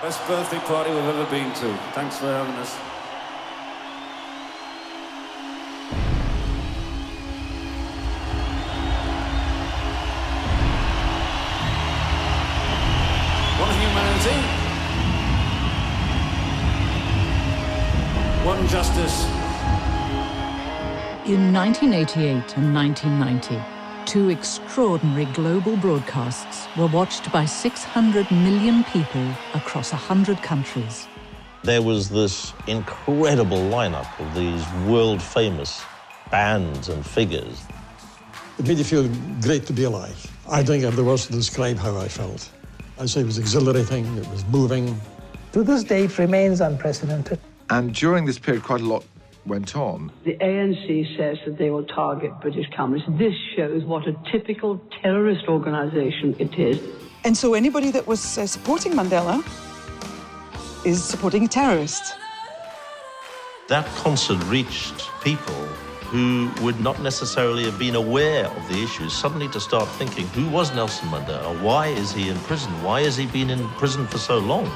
Best birthday party we've ever been to. Thanks for having us. One humanity. One justice. In 1988 and 1990, two extraordinary global broadcasts were watched by 600 million people across 100 countries. There was this incredible lineup of these world-famous bands and figures. It made you feel great to be alive. I think if there was to describe how I felt, I'd say it was exhilarating, it was moving. To this day, it remains unprecedented. And during this period, quite a lot went on. The ANC says that they will target British communists. This shows what a typical terrorist organisation it is. And so anybody that was supporting Mandela is supporting a terrorist. That concert reached people who would not necessarily have been aware of the issues, suddenly to start thinking, who was Nelson Mandela? Why is he in prison? Why has he been in prison for so long?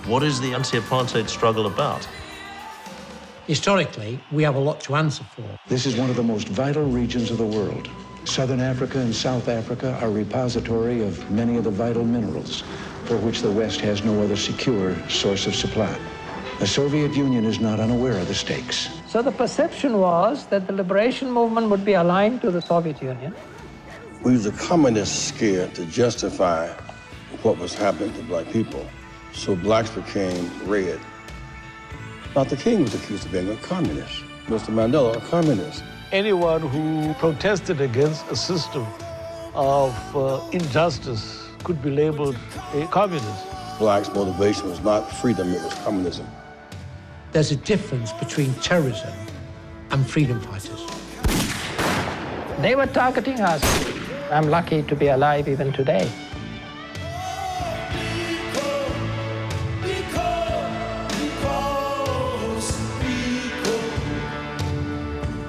What is the anti-apartheid struggle about? Historically, we have a lot to answer for. This is one of the most vital regions of the world. Southern Africa and South Africa are repository of many of the vital minerals for which the West has no other secure source of supply. The Soviet Union is not unaware of the stakes. So the perception was that the liberation movement would be aligned to the Soviet Union. We used the communist scare to justify what was happening to black people. So blacks became red. Dr. King was accused of being a communist. Mr. Mandela, a communist. Anyone who protested against a system of injustice could be labeled a communist. Blacks' motivation was not freedom, it was communism. There's a difference between terrorism and freedom fighters. They were targeting us. I'm lucky to be alive even today.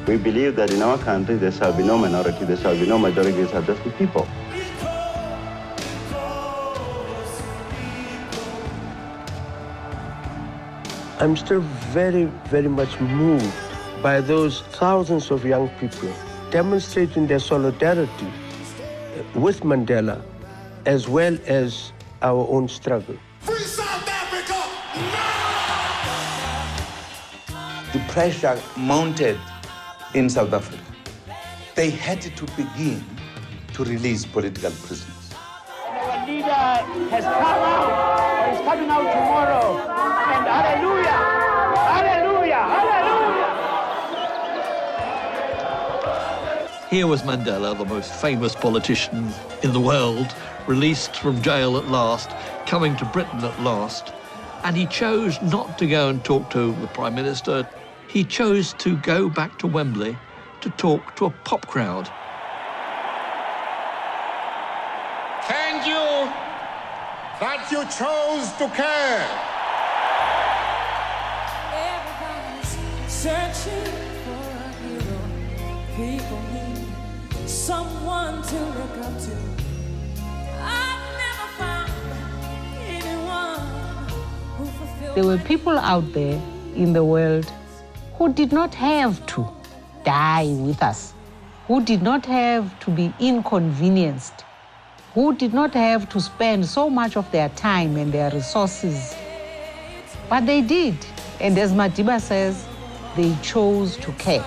We believe that in our country there shall be no minority, there shall be no majority, there shall just be people. I'm still very, very much moved by those thousands of young people demonstrating their solidarity with Mandela as well as our own struggle. Free South Africa! The pressure mounted in South Africa. They had to begin to release political prisoners. Our leader has come out, or is coming out tomorrow, and hallelujah, hallelujah, hallelujah. Here was Mandela, the most famous politician in the world, released from jail at last, coming to Britain at last, and he chose not to go and talk to the Prime Minister. He chose to go back to Wembley to talk to a pop crowd. Thank you that you chose to care. Everybody's searching for a hero. People need someone to look up to. I've never found anyone who fulfilled. There were people out there in the world who did not have to die with us, who did not have to be inconvenienced, who did not have to spend so much of their time and their resources. But they did. And as Madiba says, they chose to care.